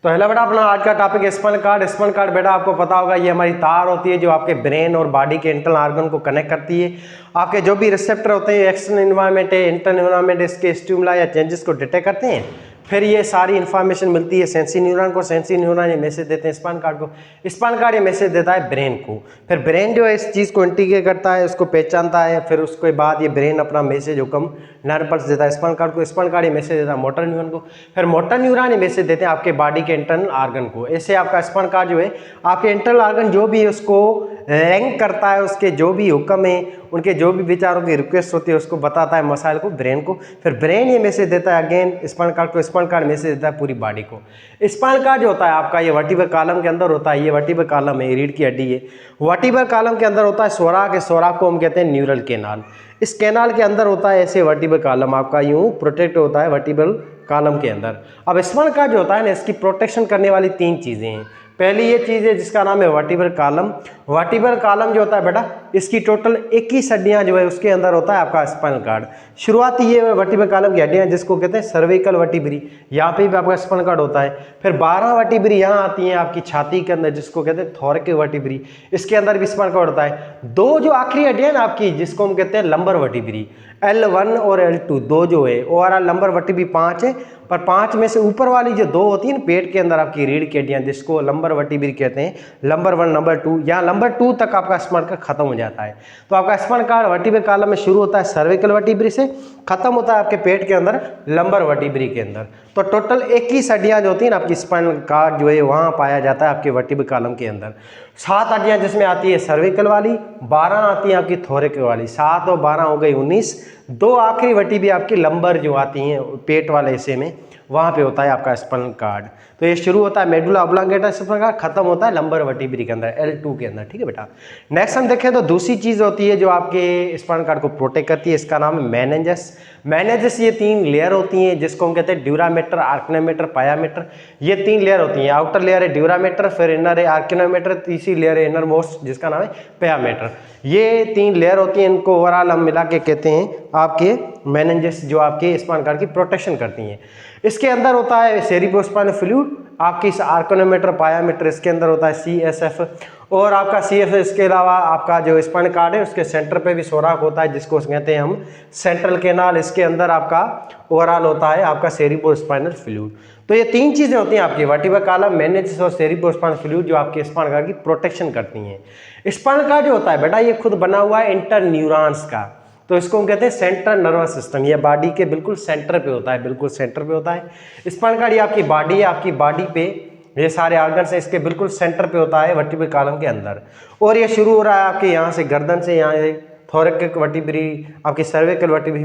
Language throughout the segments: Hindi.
तो हेलो बेटा, अपना आज का topic spinal cord. Spinal cord बेटा आपको पता होगा ये हमारी तार होती है जो आपके ब्रेन और बॉडी के इंटरनल ऑर्गन को कनेक्ट करती है। आपके जो भी रिसेप्टर होते हैं, एक्सटर्नल इन्वायरमेंट है, इंटरनल इन्वायरमेंट इसके स्टिमुला या चेंजेस को डिटेक्ट करते हैं। फिर ये सारी इन्फॉर्मेशन मिलती है सेंसरी न्यूरॉन को। सेंसरी न्यूरॉन ये मैसेज देते हैं स्पाइनल कार्ड को। स्पाइनल कार्ड ये मैसेज देता है ब्रेन को। फिर ब्रेन जो है इस चीज़ को इंटीग्रेट करता है, उसको पहचानता है। फिर उसके बाद ये ब्रेन अपना मैसेज हुक्म नर्व पल्स देता है स्पाइनल कार्ड को। स्पाइनल कार्ड ये मैसेज देता है मोटर न्यूरॉन को। फिर मोटर न्यूरॉन ये मैसेज देते हैं आपके बॉडी के इंटरनल ऑर्गन को। ऐसे आपका स्पाइनल कार्ड जो है आपके इंटरनल ऑर्गन जो भी है उसको रैंक करता है, उसके जो भी हुक्म है, उनके जो भी विचारों की रिक्वेस्ट होती है उसको बताता है मसाइल को ब्रेन को। फिर ब्रेन ये मैसेज देता है अगेन स्पाइनल कार्ड को। स्पाइनल कार्ड मैसेज देता है पूरी बॉडी को। स्पाइनल कार्ड जो होता है आपका ये वर्टिब्रल कॉलम के अंदर होता है। ये वर्टिब्रल कॉलम है, रीढ़ की हड्डी है। वर्टिब्रल कॉलम के अंदर होता है सोराक। सोराक को हम कहते हैं न्यूरल कैनाल। इस कैनाल के अंदर होता है ऐसे वर्टिब्रल कॉलम आपका यूं प्रोटेक्ट होता है वर्टिब्रल कॉलम के अंदर। अब स्पाइनल कार्ड जो होता है ना, इसकी प्रोटेक्शन करने वाली तीन चीज़ें हैं। पहली ये चीज़ है जिसका नाम है वर्टिब्रल कॉलम। वर्टिब्रल कॉलम जो होता है बेटा, इसकी टोटल 21 हड्डियां जो है उसके अंदर होता है आपका स्पाइनल कार्ड। शुरुआती ये वर्टिब्रल कॉलम की हड्डियां जिसको कहते हैं सर्विकल वर्टिब्री, यहाँ पे भी आपका स्पाइनल कार्ड होता है। फिर 12 वर्टिब्री यहाँ आती हैं आपकी छाती के अंदर जिसको कहते हैं थोरैकिक वर्टिब्री, इसके अंदर भी स्पाइनल कार्ड होता है। दो जो आखिरी हड्डियां ना आपकी जिसको हम कहते हैं लंबर वर्टिब्री, L1 और L2 दो जो है। ओवरऑल लंबर वर्टिब्री 5 है, पर 5 में से ऊपर वाली जो दो होती है ना पेट के अंदर आपकी रीढ़ की हड्डियां जिसको लंबर वर्टिब्री कहते हैं, नंबर 1 नंबर 2, यहाँ नंबर 2 तक आपका स्पाइनल कार्ड खत्म हो जाता है। तो आपका स्पाइनल कार्ड वर्टिब्रल कॉलम में शुरू होता है सर्विकल वर्टिब्री से, खत्म होता है आपके पेट के अंदर लंबर वर्टिब्री के अंदर। तो टोटल 21 हड्डियां जो होती है ना आपकी स्पाइनल कार्ड जो है वहाँ पाया जाता है आपके वर्टिब्रल कॉलम के अंदर। 7 हड्डियां जिसमें आती है सर्विकल वाली, 12 आती है आपकी थोरैकिक वाली। 7 और 12 हो गई 19। दो आखिरी वर्टिब्री आपकी लंबर जो आती हैं पेट वाले हिस्से में, वहाँ पे होता है आपका स्पाइनल कार्ड। तो ये शुरू होता है मेडुला ऑब्लांगेटा स्पाइनल कार्ड, खत्म होता है लंबर वर्टिब्री के अंदर L2 के अंदर। ठीक है बेटा। नेक्स्ट हम देखें तो दूसरी चीज़ होती है जो आपके स्पाइनल कार्ड को प्रोटेक्ट करती है, इसका नाम है मेनिंजस। मेनिंजस ये 3 लेयर होती हैं जिसको हम कहते हैं ड्यूरामेटर, आर्किनोमेटर, पायामेटर। ये 3 लेयर होती हैं। आउटर लेयर है ड्यूरामेटर, फिर इनर है आर्किनोमेटर, तीसरी लेयर है इनर मोस्ट जिसका नाम है पायामेटर। ये 3 लेयर होती हैं, इनको ओवरऑल हम मिला के कहते हैं आपके मेनिंजस जो आपके स्पाइनल कार्ड की प्रोटेक्शन करती हैं। इसके अंदर होता है सेरिब्रोस्पाइनल फ्लूइड, आपकी इस आर्किनोमेटर, पायामेटर, इसके अंदर होता है CSF। और आपका CSF इसके अलावा आपका जो स्पाइनल कार्ड है उसके सेंटर पे भी सोराक होता है जिसको कहते हैं हम सेंट्रल कैनाल। इसके अंदर आपका ओवरऑल होता है आपका सेरिब्रोस्पाइनल फ्लूइड। तो ये 3 चीज़ें होती हैं आपकी वर्टिब्रल कॉलम, मेनिंजस और सेरिब्रोस्पाइनल फ्लूइड जो आपके स्पाइनल कार्ड की प्रोटेक्शन करती हैं। स्पाइनल कार्ड जो होता है बेटा ये खुद बना हुआ है इंटर न्यूरॉन्स का, तो इसको हम कहते हैं सेंट्रल नर्वस सिस्टम। ये बॉडी के बिल्कुल सेंटर पे होता है, बिल्कुल सेंटर पे होता है स्पाइनल कार्ड। ये आपकी बॉडी है, आपकी बॉडी पे ये सारे ऑर्गन से इसके बिल्कुल सेंटर पे होता है वर्टिब्रल कॉलम के अंदर। और ये शुरू हो रहा है आपके यहाँ से गर्दन से, यहाँ थोरैकिक वर्टिब्री, आपकी सर्विकल वर्टिब्री,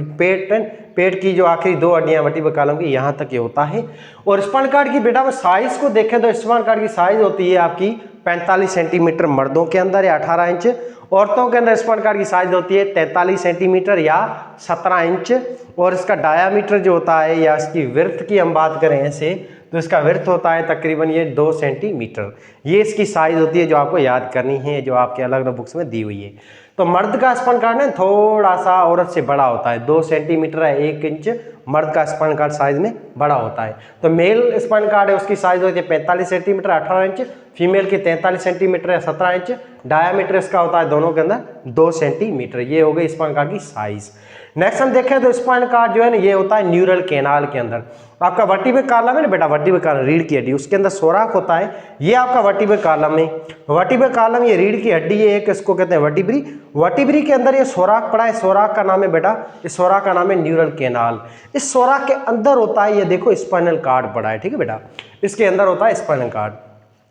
पेट की जो आखिरी 2 हड्डियां वर्टिब्रल कॉलम की यहाँ तक ये होता है। और स्पाइनल कार्ड की बेटा साइज को देखें तो स्पाइनल कार्ड की साइज होती है आपकी 45 सेंटीमीटर मर्दों के अंदर या 18 इंच। औरतों के अंदर स्पाइनल कार्ड की साइज होती है 43 सेंटीमीटर या 17 इंच। और इसका डायामीटर जो होता है या इसकी विड्थ की हम बात करें ऐसे तो इसका विड्थ होता है तकरीबन ये 2 सेंटीमीटर। ये इसकी साइज होती है जो आपको याद करनी है, जो आपके अलग अलग बुक्स में दी हुई है। तो मर्द का स्पाइनल कार्ड ना थोड़ा सा औरत से बड़ा होता है, 2 सेंटीमीटर या 1 इंच मर्द का स्पाइनल कार्ड साइज में बड़ा होता है। तो मेल स्पाइनल कार्ड है उसकी साइज होती है 45 सेंटीमीटर 18 इंच, फीमेल की 43 सेंटीमीटर या 17 इंच। डायामीटर इसका होता है दोनों के अंदर 2 सेंटीमीटर। ये हो गई स्पाइनल कार्ड की साइज। नेक्स्ट हम देखें तो स्पाइनल कार्ड जो है ना ये होता है न्यूरल कैनाल के अंदर। आपका वर्टिब्रल कॉलम है ना बेटा, वर्टिब्रल कॉलम रीढ़ की हड्डी, उसके अंदर सोराक होता है। ये आपका वर्टिब्रल कॉलम है। वर्टिब्रल कॉलम ये रीढ़ की हड्डी है एक, इसको कहते हैं वर्टिब्री। वर्टिब्री के अंदर ये सोराक पड़ा है, सोराक का नाम है बेटा, इस सोराक का नाम है न्यूरल कैनाल। इस सोराक के अंदर होता है ये देखो स्पाइनल कार्ड पड़ा है। ठीक है बेटा, इसके अंदर होता है स्पाइनल कार्ड।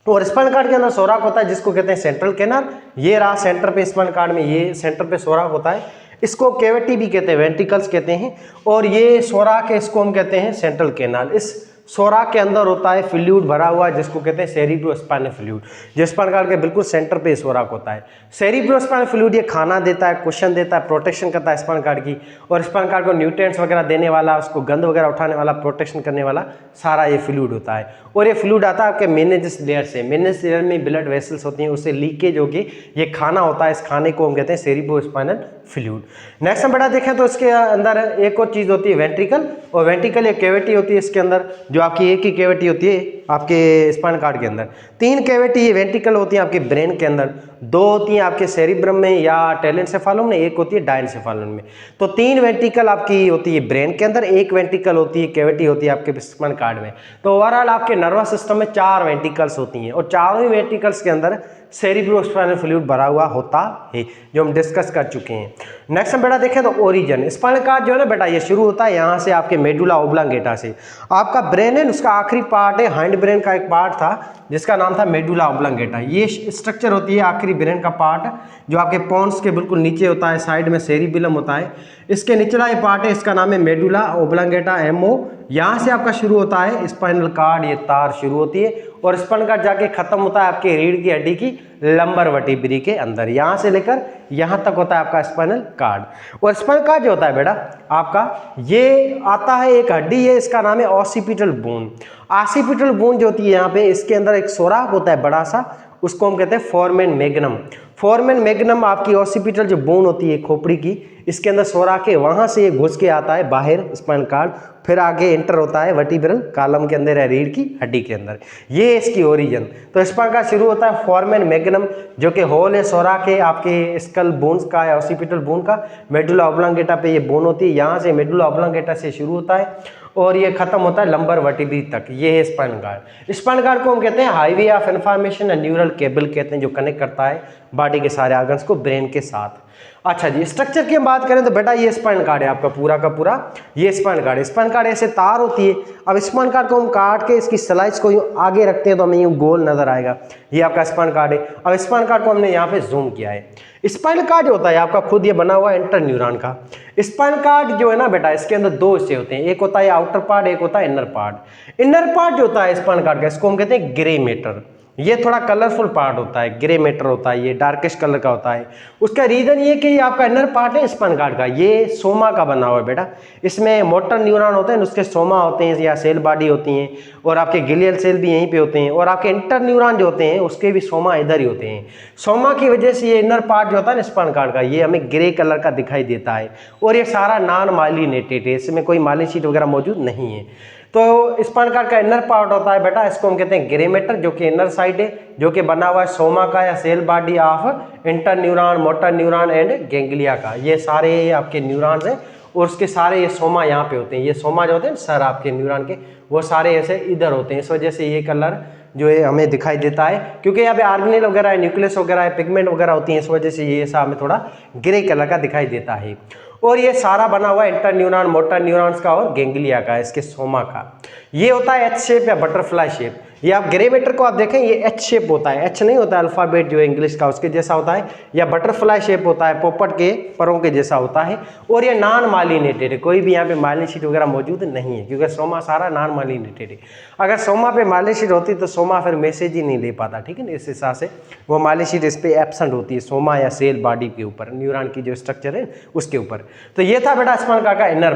और स्पाइनल कार्ड के अंदर सोराक होता है जिसको कहते हैं सेंट्रल कैनाल। ये रहा सेंटर पे स्पाइनल कार्ड में, ये सेंटर पे सोराक होता है, इसको कैविटी भी कहते हैं, वेंट्रिकल्स कहते हैं। और ये सोराक है, इसको हम कहते हैं सेंट्रल कैनाल। इस सोराक के अंदर होता है फ्लूइड भरा हुआ जिसको कहते हैं सेरिब्रोस्पाइनल फ्लूइड, जो स्पाइनल कार्ड के बिल्कुल सेंटर पे सोराक होता है। सेरिब्रोस्पाइनल फ्लूइड ये खाना देता है, कुशन देता है, प्रोटेक्शन करता है स्पाइनल कार्ड की। और स्पाइनल कार्ड को न्यूट्रिएंट्स वगैरह देने वाला, उसको गंध वगैरह उठाने वाला, प्रोटेक्शन करने वाला सारा ये फ्लूइड होता है। और ये फ्लूइड आता है आपके मेनिंजस लेयर से। मेनिंजस लेयर में ब्लड वेसल्स होती हैं, उससे लीकेज होगी, ये खाना होता है, इस खाने को हम कहते हैं सेरिब्रोस्पाइनल फ्लूइड। नेक्स्ट हम बेटा देखें तो इसके अंदर एक और चीज़ होती है वेंट्रिकल। और वेंट्रिकल एक कैविटी होती है इसके अंदर, जो आपकी एक ही कैविटी होती है आपके स्पाइनल कार्ड के अंदर। 3 कैविटी वेंट्रिकल होती हैं आपके ब्रेन के अंदर, 2 होती हैं आपके सेरिब्रम में या टेलेंसेफालम में, 1 होती है डायनसेफालम में। तो 3 वेंट्रिकल आपकी होती है ब्रेन के अंदर, 1 वेंट्रिकल होती है कैविटी होती है आपके स्पाइनल कार्ड में। तो ओवरऑल आपके नर्वस सिस्टम में 4 वेंट्रिकल्स होती हैं और चारों ही वेंट्रिकल्स के अंदर सेरिब्रोस्पाइनल फ्लूइड भरा हुआ होता है, जो हम डिस्कस कर चुके हैं। नेक्स्ट हम बेटा देखें तो ओरिजिन। स्पाइनल कार्ड जो है ना बेटा ये शुरू होता है यहाँ से आपके मेडुला ओब्लांगेटा से। आपका ब्रेन है उसका आखिरी पार्ट है, हाइंड ब्रेन का एक पार्ट था जिसका नाम था मेडुला ओब्लांगेटा। ये स्ट्रक्चर होती है आखिरी ब्रेन का पार्ट जो आपके पोन्स के बिल्कुल नीचे होता है, साइड में सेरिबेलम होता है। इसके निचला ये पार्ट है, इसका नाम है मेडुला ओब्लांगेटा MO। यहाँ से आपका शुरू होता है स्पाइनल कार्ड, ये तार शुरू होती है और स्पाइनल कार्ड जाके खत्म होता है आपके रीढ़ की हड्डी की लंबर वर्टिब्री के अंदर। यहाँ से लेकर यहाँ तक होता है आपका स्पाइनल कार्ड। और स्पाइनल कार्ड जो होता है बेटा आपका ये आता है एक हड्डी है, इसका नाम है ऑसिपिटल बोन। ऑसिपिटल बोन जो होती है यहाँ पे, इसके अंदर एक सुराख होता है बड़ा सा, उसको हम कहते हैं फोरमेन मैग्नम। फोरमेन मैग्नम आपकी ऑसिपिटल जो बोन होती है खोपड़ी की, इसके अंदर सोराख है, वहां से ये घुस के आता है बाहर स्पाइनल कार्ड, फिर आगे एंटर होता है वर्टिब्रल कॉलम के अंदर, रीढ़ की हड्डी के अंदर। ये इसकी ओरिजिन। तो स्पाइनल कार्ड शुरू होता है फोरमेन मैग्नम जो कि होल है, सोराख है आपके स्कल बोन्स का या ऑसिपिटल बोन का। मेडुला ओब्लांगेटा पे ये बोन होती है, यहाँ से मेडुला ओब्लांगेटा से शुरू होता है और ये खत्म होता है लंबर वर्टिब्री तक। ये है स्पाइनल कार्ड। स्पाइनल कार्ड को हम कहते हैं highway of information and neural cable कहते हैं, जो कनेक्ट करता है बॉडी के सारे ऑर्गन्स को ब्रेन के साथ। अच्छा जी, स्ट्रक्चर की हम बात करें तो बेटा ये स्पाइनल कार्ड है आपका पूरा का पूरा, ये स्पाइनल कार्ड है। स्पाइनल कार्ड ऐसे तार होती है। अब स्पाइनल कार्ड को हम काट के इसकी स्लाइस को यूं आगे रखते हैं तो हमें यूं गोल नजर आएगा, ये आपका स्पाइनल कार्ड है। अब स्पाइनल कार्ड को हमने यहाँ पे जूम किया है। स्पाइनल कार्ड जो होता है आपका खुद ये बना हुआ है इंटर न्यूरॉन का। स्पाइनल कार्ड जो है ना बेटा, इसके अंदर 2 हिस्से होते हैं, एक होता है आउटर पार्ट, एक होता है इनर पार्ट। इनर पार्ट जो होता है स्पाइनल कार्ड का, इसको हम कहते हैं ग्रे मैटर। ये थोड़ा कलरफुल पार्ट होता है, ग्रे मैटर होता है, ये डार्किश कलर का होता है। उसका रीजन ये कि ये आपका इनर पार्ट है स्पाइनल कार्ड का, ये सोमा का बना हुआ है बेटा। इसमें मोटर न्यूरॉन होते हैं, उसके सोमा होते हैं या सेल बॉडी होती हैं, और आपके गिलियल सेल भी यहीं पे होते हैं, और आपके इंटर न्यूरॉन जो होते हैं उसके भी सोमा इधर ही होते हैं। सोमा की वजह से ये इनर पार्ट जो होता है ना स्पाइनल कार्ड का, ये हमें ग्रे कलर का दिखाई देता है, और ये सारा नॉन माइलिनेटेड है, इसमें कोई माइलिन शीट वगैरह मौजूद नहीं है। तो स्पाइनल कार्ड का इनर पार्ट होता है बेटा, इसको हम कहते हैं ग्रे मैटर, जो कि इनर साइड है, जो कि बना हुआ है सोमा का या cell body of inter neuron, motor neuron and ganglia का। ये सारे आपके न्यूरॉन्स हैं और उसके सारे ये सोमा यहाँ पे होते हैं। ये सोमा जो होते हैं सर आपके न्यूरॉन के, वो सारे ऐसे इधर होते हैं। इस वजह से ये कलर जो है हमें दिखाई देता है, क्योंकि यहाँ पे ऑर्गेनेल वगैरह है, न्यूक्लियस वगैरह है, पिगमेंट वगैरह होती हैं, इस वजह से ये ऐसा हमें थोड़ा ग्रे कलर का दिखाई देता है। और ये सारा बना हुआ है इंटर न्यूरॉन, मोटर न्यूरॉन्स का और गैंग्लिया का, इसके सोमा का। ये होता है एच शेप या बटरफ्लाई शेप। ये आप ग्रे मैटर को आप देखें, ये एच शेप होता है, एच नहीं होता अल्फाबेट जो इंग्लिश का उसके जैसा होता है, या बटरफ्लाई शेप होता है, पोपट के परों के जैसा होता है। और ये नॉन माइलिनेटेड है, कोई भी यहाँ पे माइलिन शीट वगैरह मौजूद नहीं है, क्योंकि सोमा सारा नॉन माइलिनेटेड है। अगर सोमा पे माइलिन शीट होती तो सोमा फिर मैसेज ही नहीं ले पाता, ठीक है ना। इस हिसाब से वो माइलिन शीट इस पे एब्सेंट होती है, सोमा या सेल बॉडी के ऊपर, न्यूरॉन की जो स्ट्रक्चर है उसके ऊपर। तो ये था बेटा स्पाइनल कार्ड का इनर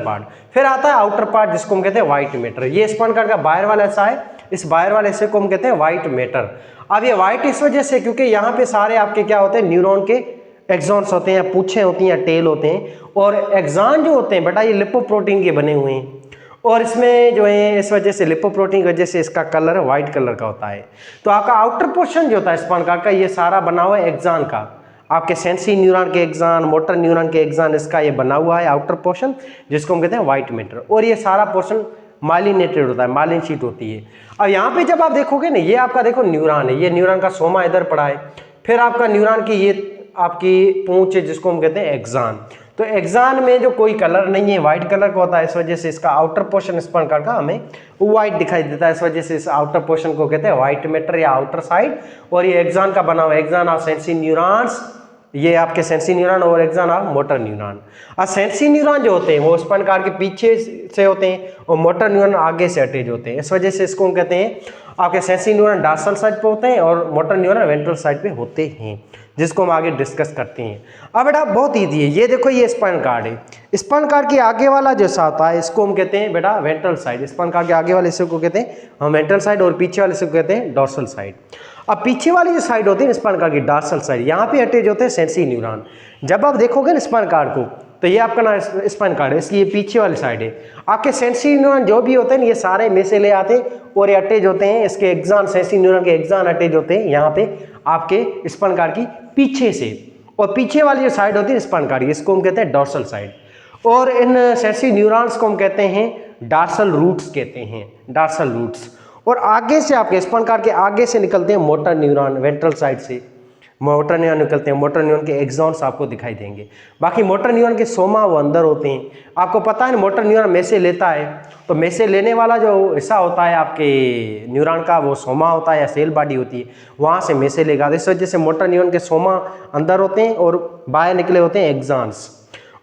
पार्ट। फिर आता है आउटर पार्ट, जिसको हम कहते हैं व्हाइट मैटर। ये स्पाइनल कार्ड का बाहर वाला हिस्सा है, इस बाहर वाले हिस्से को हम कहते हैं व्हाइट मैटर। अब ये व्हाइट इस वजह से क्योंकि यहाँ पे सारे आपके क्या होते हैं, न्यूरॉन के एक्सॉन्स होते हैं, पूछें होती हैं, टेल होते हैं, और एक्सॉन जो होते हैं बेटा ये लिपोप्रोटीन के बने हुए हैं, और इसमें जो है इस वजह से लिपोप्रोटीन की वजह से इसका कलर व्हाइट कलर का होता है। तो आपका आउटर पोर्शन जो होता है स्पाइनल कार्ड का, ये सारा बना हुआ है एक्सॉन का, आपके सेंसरी न्यूरॉन के एक्सॉन, मोटर न्यूरॉन के एक्सॉन, इसका ये बना हुआ है आउटर पोर्शन, जिसको हम कहते हैं व्हाइट मैटर। और ये सारा पोर्शन माइलिनेटेड होता है, माइलिन शीट होती है। अब यहाँ पे जब आप देखोगे ना, ये आपका देखो न्यूरॉन है, ये न्यूरॉन का सोमा इधर पड़ा है, फिर आपका न्यूरॉन की ये आपकी पूंछ है, जिसको हम कहते हैं एक्सॉन। तो एक्सॉन में जो कोई कलर नहीं है, व्हाइट कलर का होता है, इस वजह से इसका आउटर पोर्शन स्पाइनल कार्ड का हमें व्हाइट दिखाई देता है। इस वजह से इस आउटर पोर्शन को कहते हैं व्हाइट मैटर या आउटर साइड। और ये एक्सॉन का बना हुआ एक्सॉन ऑफ सेंसरी न्यूरॉन्स, ये आपके सेंसरी न्यूरॉन और एक्सॉन ऑफ मोटर न्यूरॉन। और सेंसरी न्यूरॉन जो होते हैं वो स्पाइनल कार्ड के पीछे से होते हैं, और मोटर न्यूरॉन आगे से अटैच होते हैं। इस वजह से इसको हम कहते हैं आपके सेंसरी न्यूरॉन डॉर्सल साइड पे होते हैं और मोटर न्यूरॉन वेंट्रल साइड पे होते हैं, जिसको हम आगे डिस्कस करते हैं। अब बेटा बहुत ईजी है, ये देखो ये स्पाइनल कार्ड है, स्पाइनल कार्ड के आगे वाला जो सा होता है इसको हम कहते हैं बेटा वेंट्रल साइड। स्पाइनल कार्ड के आगे वाले हिस्से को कहते हैं हम वेंट्रल साइड, और पीछे वाले हिस्से को कहते हैं डॉर्सल साइड। अब पीछे वाली जो साइड होती है स्पाइनल कार्ड की डॉर्सल साइड, यहाँ पे अटैच होते हैं सेंसरी न्यूरॉन। जब आप देखोगे ना स्पाइनल कार्ड को, तो ये आपका ना स्पाइन कार्ड है, इसकी ये पीछे वाली साइड है। आपके सेंसरी न्यूरॉन जो भी होते हैं ये सारे में से ले आते हैं और ये अटैच होते हैं, इसके एक्सान सेंसरी न्यूरॉन के एक्सान अटैच होते हैं यहाँ पे आपके स्पाइन कार्ड की पीछे से, और पीछे वाली जो साइड होती है स्पाइन कार्ड की, इसको हम कहते हैं डॉर्सल साइड। और इन सेंसरी न्यूरॉन्स को हम कहते हैं डार्सल रूट्स कहते हैं, डार्सल रूट्स। और आगे से आपके स्पाइन कार्ड के आगे से निकलते हैं मोटर न्यूरॉन, वेंट्रल साइड से मोटर न्यूरॉन निकलते हैं। मोटर न्यूरॉन के एक्सॉन्स आपको दिखाई देंगे। बाकी मोटर न्यूरॉन के सोमा वो अंदर होते हैं। आपको पता है मोटर न्यूरॉन में से लेता है, तो में से लेने वाला जो हिस्सा होता है आपके न्यूरॉन का वो सोमा होता है या सेल बॉडी होती है, वहाँ से में से लेगा। इस वजह से मोटर न्यूरॉन के सोमा अंदर होते हैं और बाहर निकले होते हैं एक्सॉन्स।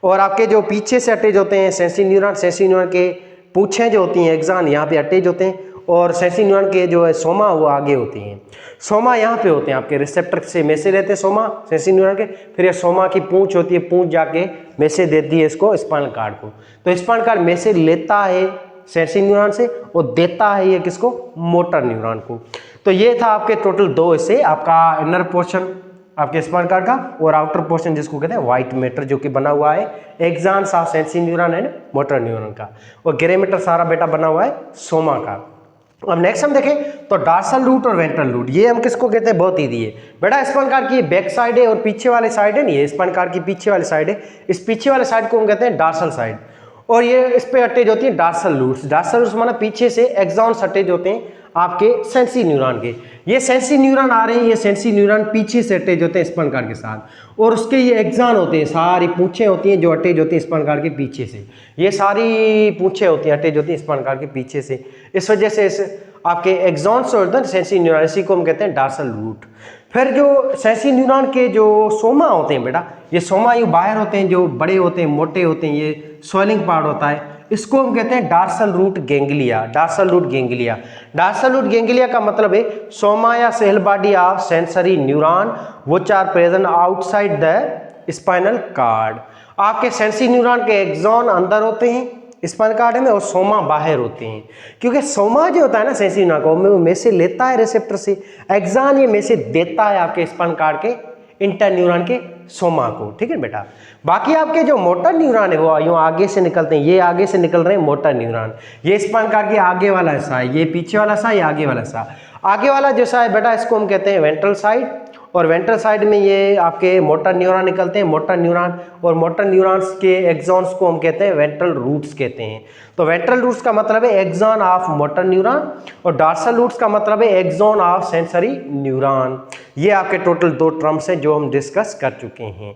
और आपके जो पीछे से अटैच होते हैं सेंसरी न्यूरॉन, सेंसरी न्यूरॉन के पूछें जो होती हैं एक्सॉन यहाँ पे अटैच होते हैं, और सेंसरी न्यूरॉन के जो है सोमा वो आगे होती हैं। सोमा यहाँ पे होते हैं आपके रिसेप्टर से मैसेज लेते हैं सोमा सेंसरी न्यूरॉन के, फिर ये सोमा की पूंछ होती है, पूंछ जाके मैसेज देती है इसको स्पाइनल कार्ड को। तो स्पाइनल कार्ड मैसेज लेता है सेंसरी न्यूरॉन से और देता है ये किसको, मोटर न्यूरॉन को। तो ये था आपके टोटल दो हिस्से, आपका इनर पोर्शन आपके स्पाइनल कार्ड का और आउटर पोर्शन जिसको कहते हैं व्हाइट मैटर, जो कि बना हुआ है axons of sensory neuron and motor neuron का, और ग्रे मैटर सारा बेटा बना हुआ है सोमा का। अब नेक्स्ट हम देखें तो डार्सल रूट और वेंट्रल रूट, ये हम किसको कहते हैं, बहुत ईजी है बेटा। स्पाइनल कार्ड की बैक साइड है और पीछे वाले साइड है, नहीं ये स्पाइनल कार्ड की पीछे वाली साइड है, इस पीछे वाले साइड को हम कहते हैं डार्सल साइड, और ये इस पे अटैच होती है डार्सल रूट्स। डार्सल रूट्स माना पीछे से एक्सॉन्स अटैच होते हैं आपके सेंसरी न्यूरॉन के। ये सेंसरी न्यूरॉन आ रहे हैं, ये सेंसरी न्यूरॉन पीछे से अटैच होते हैं स्पाइनल कार्ड के साथ, और उसके ये एक्सॉन होते हैं, सारी पूंछें होती हैं जो अटैच होती हैं स्पाइनल कार्ड के पीछे से, ये सारी पूंछें होती हैं अटैच होती हैं स्पाइनल कार्ड के पीछे से। इस वजह से आपके एक्सॉन्स और होते हैं सेंसरी न्यूरॉन, इसी को हम कहते हैं डार्सल रूट। फिर जो सेंसरी न्यूरॉन के जो सोमा होते हैं बेटा, ये सोमा यूँ बाहर होते हैं, जो बड़े होते हैं, मोटे होते हैं, ये स्वेलिंग पार्ट होता है, इसको हम कहते हैं dorsal root ganglia. Dorsal root ganglia, dorsal root ganglia का मतलब है सोमा या cell body of sensory neuron which are present outside the spinal cord. आपके सेंसरी न्यूरॉन के एक्सॉन अंदर होते हैं स्पाइनल कार्ड में और सोमा बाहर होते हैं, क्योंकि सोमा जो होता है ना सेंसरी न्यूरॉन को वो मैसेज लेता है रिसेप्टर से, एक्सॉन ये मैसेज देता है आपके स्पाइनल कार्ड के इंटर न्यूरॉन के सोमा को, ठीक है बेटा। बाकी आपके जो मोटर न्यूरॉन है वो यूँ आगे से निकलते हैं, ये आगे से निकल रहे हैं मोटर न्यूरॉन, ये स्पाइनल कार्ड के आगे वाला हिस्सा है, ये पीछे वाला हिस्सा, ये आगे वाला हिस्सा। आगे वाला जैसा है बेटा इसको हम कहते हैं वेंट्रल साइड, और वेंट्रल साइड में ये आपके मोटर न्यूरॉन निकलते हैं, मोटर न्यूरॉन, और मोटर न्यूरॉन्स के एक्सॉन्स को हम कहते हैं वेंट्रल रूट्स कहते हैं। तो वेंट्रल रूट्स का मतलब है एक्सॉन ऑफ मोटर न्यूरॉन, और डार्सल रूट्स का मतलब है एक्सॉन ऑफ सेंसरी न्यूरॉन। ये आपके टोटल दो टर्म्स हैं जो हम डिस्कस कर चुके हैं।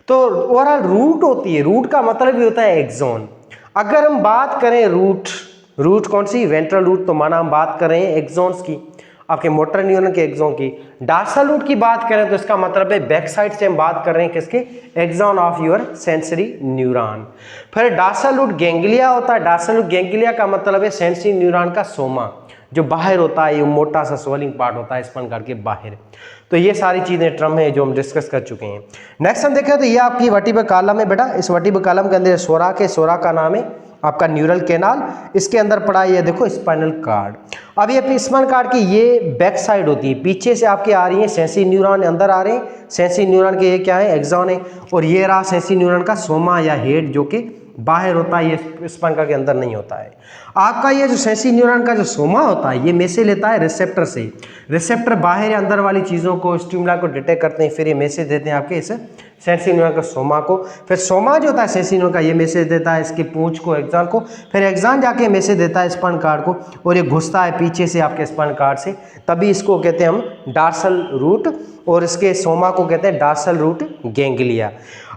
तो ओवरऑल रूट होती है, रूट का मतलब भी होता है एक्सॉन। अगर हम बात करें रूट कौन सी, वेंट्रल रूट, तो माना हम बात करें एक्सॉन्स की, आपके मोटर न्यूरॉन के एक्सॉन की। डार्सल रूट की बात करें तो इसका मतलब है बैक साइड से हम बात कर रहे हैं किसके, axon of your sensory neuron. फिर डार्सल रूट गैंग्लिया होता है, डार्सल रूट गैंग्लिया का मतलब है सेंसरी न्यूरॉन का सोमा, जो बाहर होता है, ये मोटा सा स्वेलिंग पार्ट होता है स्पाइनल कार्ड के बाहर। तो ये सारी चीज़ें टर्म है जो हम डिस्कस कर चुके हैं। नेक्स्ट हम देखें तो ये आपकी वर्टिब्रल कॉलम है बेटा, इस वर्टिब्रल कॉलम के अंदर सोराक है, सोराक का नाम है आपका न्यूरल कैनाल, इसके अंदर पड़ा है ये देखो स्पाइनल कार्ड। अब ये स्पाइनल कार्ड की ये बैक साइड होती है, पीछे से आपके आ रही है सेंसरी न्यूरॉन अंदर आ रहे हैं, सेंसरी न्यूरॉन के ये क्या है एक्सॉन है, और ये रहा सेंसरी न्यूरॉन का सोमा या हेड जो कि बाहर होता है, ये स्पाइनल कार्ड के अंदर नहीं होता है। आपका ये जो सेंसरी न्यूरॉन का जो सोमा होता है ये मैसेज लेता है रिसेप्टर से, रिसेप्टर बाहर या अंदर वाली चीज़ों को स्टिमुला को डिटेक्ट करते हैं, फिर ये मैसेज देते हैं आपके इस सेंसरी न्यूरॉन का सोमा को। फिर सोमा जो होता है सेंसरी न्यूरॉन का ये मैसेज देता है इसकी पूंछ को एक्सॉन को, फिर एक्सॉन जाके मैसेज देता है स्पाइनल कार्ड को, और ये घुसता है पीछे से आपके स्पाइनल कार्ड से, तभी इसको कहते हैं हम डार्सल रूट, और इसके सोमा को कहते हैं डार्सल रूट गैंग्लिया।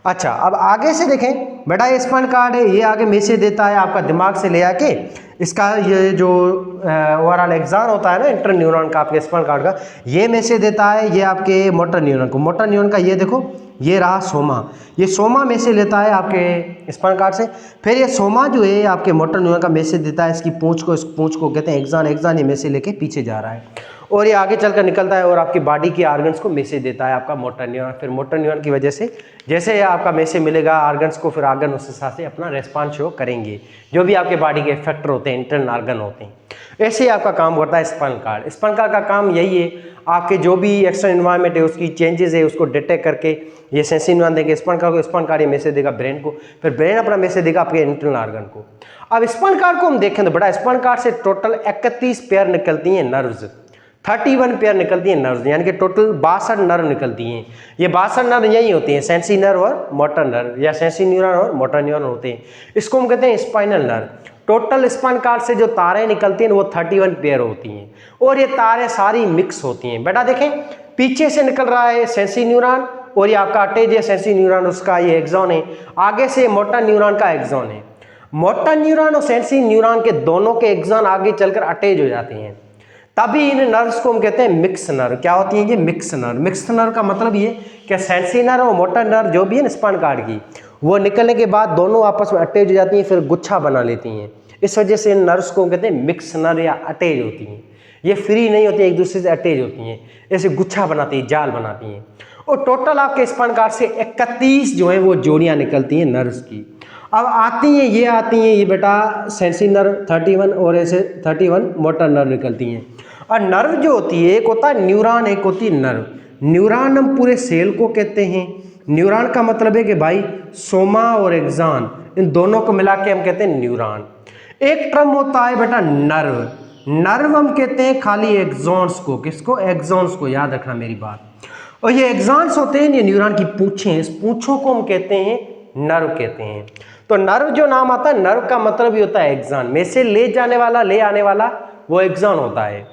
अच्छा अब आगे से देखें बेटा, ये स्पाइनल कार्ड है, ये आगे मैसेज देता है आपका दिमाग से ले आके, इसका ये जो ओवरऑल एक्सॉन होता है ना इंटर न्यूरॉन का आपके स्पाइनल कार्ड का, ये मैसेज देता है ये आपके मोटर न्यूरॉन को, मोटर न्यूरॉन का ये देखो ये रहा सोमा, ये सोमा मैसेज लेता है आपके स्पाइनल कार्ड से, फिर ये सोमा जो है आपके मोटर न्यूरॉन का मैसेज देता है इसकी पूंछ को, इस पूंछ को कहते हैं एक्सॉन, एक्सॉन ये मैसेज लेके पीछे जा रहा है, और ये आगे चलकर निकलता है और आपकी बॉडी के ऑर्गन्स को मैसेज देता है आपका मोटर न्यूरॉन। फिर मोटर न्यूरॉन की वजह से जैसे आपका मैसेज मिलेगा ऑर्गन्स को, फिर ऑर्गन उस हिसाब से अपना रेस्पॉन्स शो करेंगे, जो भी आपके बॉडी के फैक्टर होते हैं, इंटरनल ऑर्गन होते हैं। ऐसे ही आपका काम करता है स्पाइनल कार्ड। स्पाइनल कार्ड का काम यही है, आपके जो भी एक्सटर्नल एनवायरनमेंट है उसकी चेंजेस है उसको डिटेक्ट करके ये सेंसिंग न्यूरॉन देंगे स्पाइनल कार्ड को, स्पाइनल कार्ड ये मैसेज देगा ब्रेन को, फिर ब्रेन अपना मैसेज देगा आपके इंटरनल ऑर्गन को। अब स्पाइनल कार्ड को हम देखें तो बड़ा स्पाइनल कार्ड से टोटल 31 पेयर निकलती हैं नर्व्स, 31 पेयर निकलती हैं नर्व्स, यानी कि टोटल 62 नर्व निकलती हैं। ये 62 नर्व यही होती हैं, सेंसी नर्व और मोटर नर्व, या सेंसी न्यूरॉन और मोटर न्यूरॉन होते हैं। इसको हम कहते हैं spinal nerve. Total spinal cord से जो तारें निकलती हैं वो 31 पेयर होती हैं, और ये तारें सारी मिक्स होती हैं। बेटा देखें, पीछे से निकल रहा है सेंसी न्यूरॉन, और ये आपका अटैच है सेंसी न्यूरॉन, उसका ये एक्सॉन है। आगे से मोटर न्यूरॉन का एक्सॉन है। मोटर न्यूरॉन और सेंसी न्यूरॉन के दोनों के एक्सॉन आगे चलकर अटैच हो जाते हैं, तभी इन नर्व्स को हम कहते हैं मिक्स नर्व। क्या होती है ये? Mix nerve. मिक्स नर्व का मतलब ये कि सेंसी नर्व और मोटर नर्व जो भी है स्पाइनल कार्ड की, वो निकलने के बाद दोनों आपस में अटैच हो जाती हैं, फिर गुच्छा बना लेती हैं। इस वजह से इन नर्व्स को हम कहते हैं मिक्स नर्व या अटैच होती हैं। ये फ्री नहीं होती, एक दूसरे से अटैच होती हैं, ऐसे गुच्छा बनाती हैं, जाल बनाती हैं। और टोटल आपके स्पाइनल कार्ड से 31 जो है वो जोड़ियाँ निकलती हैं नर्व्स की। अब आती हैं ये बेटा सेंसी नर्व 31 और ऐसे 31 मोटर नर्व निकलती हैं। और नर्व जो होती है, एक होता है न्यूरॉन, एक होती है नर्व। न्यूरॉन हम पूरे सेल को कहते हैं। न्यूरॉन का मतलब है कि भाई सोमा और एक्सॉन, इन दोनों को मिला के हम कहते हैं न्यूरॉन। एक टर्म होता है बेटा नर्व। नर्व हम कहते हैं खाली एक्सॉन्स को। किसको? एक्सॉन्स को। याद रखना मेरी बात। और ये एक्सॉन्स होते हैं, ये न्यूरॉन की पूंछें, इस पूंछों को हम कहते हैं नर्व कहते हैं। तो नर्व जो नाम आता है, नर्व का मतलब ही होता है एक्सॉन, में से ले जाने वाला, ले आने वाला वो एक्सॉन होता है।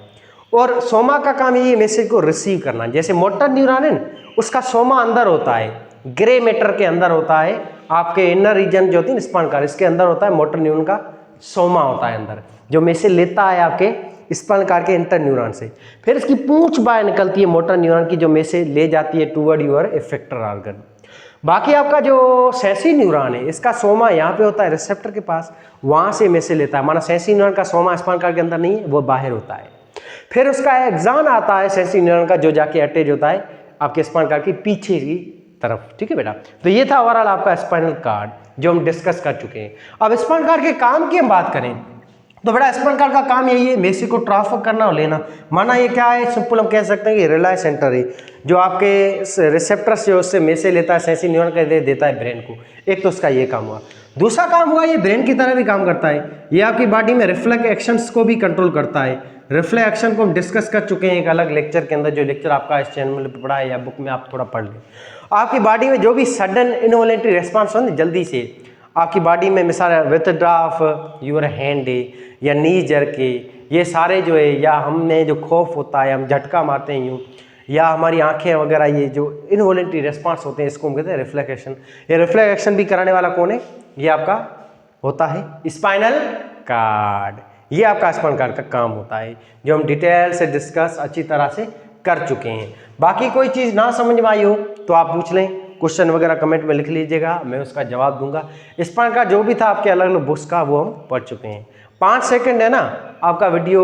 और सोमा का काम ये मैसेज को रिसीव करना। जैसे मोटर न्यूरॉन है, उसका सोमा अंदर होता है, ग्रे मैटर के अंदर होता है, आपके इनर रीजन जो होती है स्पाइनल कार्ड, इसके अंदर होता है मोटर न्यूरॉन का सोमा होता है अंदर, जो मैसेज लेता है आपके स्पाइनल कार्ड के इंटर न्यूरॉन से। फिर इसकी पूंछ बाहर निकलती है मोटर न्यूरॉन की, जो मैसेज ले जाती है टूवर्ड योर इफेक्टर ऑर्गन। बाकी आपका जो सेंसी न्यूरॉन है, इसका सोमा यहाँ पे होता है रिसेप्टर के पास, वहाँ से मैसेज लेता है। माना सेंसी न्यूरॉन का सोमा स्पाइनल कार्ड के अंदर नहीं है, वो बाहर होता है। फिर उसका एक्सॉन आता है सेंसी न्यूरॉन का, जो जाके अटैच होता है आपके स्पाइनल कार्ड की पीछे की तरफ। ठीक है बेटा, तो ये था ओवरऑल आपका स्पाइनल कार्ड जो हम डिस्कस कर चुके हैं। अब स्पाइनल कार्ड के काम की हम बात करें तो बड़ा स्पाइनल कार्ड का काम यही है, मैसेज को ट्रांसफर करना और लेना। माना ये क्या है, सिंपल हम कह सकते हैं कि रिले सेंटर है, जो आपके रिसेप्टर से उससे मैसेज लेता है, सेंसी न्यूरॉन का देता है ब्रेन को। एक तो उसका ये काम हुआ। दूसरा काम हुआ, ये ब्रेन की तरह भी काम करता है। ये आपकी बॉडी में रिफ्लेक्स एक्शंस को भी कंट्रोल करता है। रिफ्लेक्स एक्शन को हम डिस्कस कर चुके हैं एक अलग लेक्चर के अंदर, जो लेक्चर आपका इस चैनल पर पढ़ा है या बुक में आप थोड़ा पढ़ लें। आपकी बॉडी में जो भी सडन इनवॉलेंटरी रिस्पॉन्स हो ना, जल्दी से आपकी बॉडी में, मिसाल विथड्रॉ ऑफ योर हैंड है या नी जर्क है, ये सारे जो है, या हमने जो खौफ होता है, हम झटका मारते हैं यूँ, या हमारी आंखें वगैरह, ये जो इनवॉलेंटरी रिस्पॉन्स होते हैं, इसको हम कहते हैं रिफ्लेक्स एक्शन। ये रिफ्लेक्स एक्शन भी कराने वाला कौन है? ये आपका होता है स्पाइनल कार्ड। ये आपका स्पाइनल कार्ड का काम होता है, जो हम डिटेल से डिस्कस अच्छी तरह से कर चुके हैं। बाकी कोई चीज़ ना समझ में आई हो तो आप पूछ लें, क्वेश्चन वगैरह कमेंट में लिख लीजिएगा, मैं उसका जवाब दूंगा। स्पाइनल कार्ड जो भी था आपके अलग अलग बुक्स का, वो हम पढ़ चुके हैं। 5 सेकंड है ना आपका वीडियो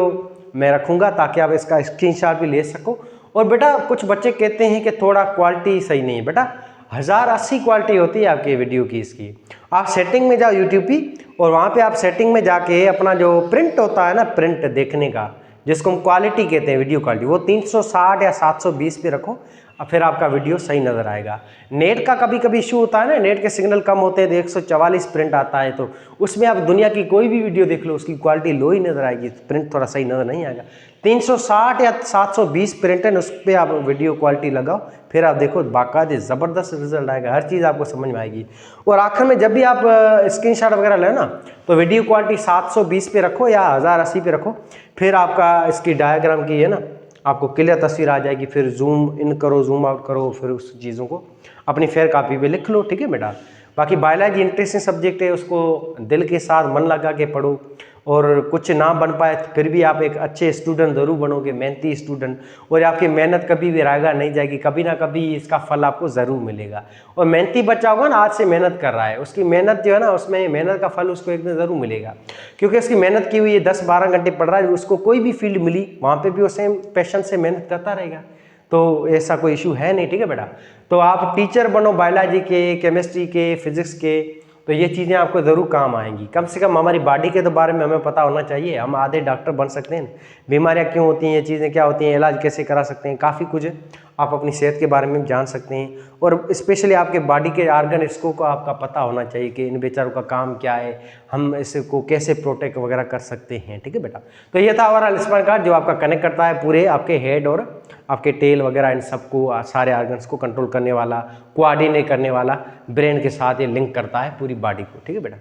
मैं रखूँगा, ताकि आप इसका स्क्रीनशॉट भी ले सको। और बेटा कुछ बच्चे कहते हैं कि थोड़ा क्वालिटी सही नहीं है। बेटा 1080 क्वालिटी होती है आपके वीडियो की। इसकी आप सेटिंग में जाओ यूट्यूब की, और वहाँ पे आप सेटिंग में जाके अपना जो प्रिंट होता है ना, प्रिंट देखने का, जिसको हम क्वालिटी कहते हैं, वीडियो क्वालिटी, वो 360 या 720 पे रखो, और फिर आपका वीडियो सही नज़र आएगा। नेट का कभी कभी इशू होता है ना, नेट के सिग्नल कम होते हैं तो 144 प्रिंट आता है, तो उसमें आप दुनिया की कोई भी वीडियो देख लो, उसकी क्वालिटी लो ही नज़र आएगी, प्रिंट थोड़ा सही नज़र नहीं आएगा। 360 या 720 प्रिंट है, उस पर आप वीडियो क्वालिटी लगाओ, फिर आप देखो बाकायदे ज़बरदस्त रिजल्ट आएगा, हर चीज़ आपको समझ में आएगी। और आखिर में जब भी आप स्क्रीनशॉट वगैरह लें ना, तो वीडियो क्वालिटी 720 पे रखो या 1080 पे रखो, फिर आपका इसकी डायग्राम की है ना, आपको क्लियर तस्वीर आ जाएगी। फिर जूम इन करो, जूम आउट करो, फिर उस चीज़ों को अपनी फेयर कॉपी पे लिख लो। ठीक है बेटा, बाकी बायोलॉजी इंटरेस्टिंग सब्जेक्ट है, उसको दिल के साथ मन लगा के पढ़ो, और कुछ ना बन पाए तो फिर भी आप एक अच्छे स्टूडेंट ज़रूर बनोगे, मेहनती स्टूडेंट, और आपकी मेहनत कभी भी रायगा नहीं जाएगी, कभी ना कभी इसका फल आपको ज़रूर मिलेगा। और मेहनती बच्चा होगा ना, आज से मेहनत कर रहा है, उसकी मेहनत जो है ना, उसमें मेहनत का फल उसको एक दिन ज़रूर मिलेगा, क्योंकि उसकी मेहनत की हुई है, 10-12 घंटे पढ़ रहा है, उसको कोई भी फील्ड मिली वहाँ पर भी वो सेम पैशन से मेहनत करता रहेगा, तो ऐसा कोई इशू है नहीं। ठीक है बेटा, तो आप टीचर बनो बायोलॉजी के, केमिस्ट्री के, फिजिक्स के, तो ये चीज़ें आपको ज़रूर काम आएंगी। कम से कम हमारी बॉडी के तो बारे में हमें पता होना चाहिए, हम आधे डॉक्टर बन सकते हैं, बीमारियां क्यों होती हैं, ये चीज़ें क्या होती हैं, इलाज कैसे करा सकते हैं, काफ़ी कुछ आप अपनी सेहत के बारे में भी जान सकते हैं, और स्पेशली आपके बॉडी के आर्गन इसको को आपका पता होना चाहिए कि इन बेचारों का काम क्या है, हम इसको कैसे प्रोटेक्ट वगैरह कर सकते हैं। ठीक है बेटा, तो ये था हमारा स्पाइन कार्ड जो आपका कनेक्ट करता है पूरे आपके हेड और आपके टेल वगैरह इन सबको, सारे आर्गन्स को कंट्रोल करने वाला, कोऑर्डिनेट करने वाला, ब्रेन के साथ ये लिंक करता है पूरी बॉडी को। ठीक है बेटा।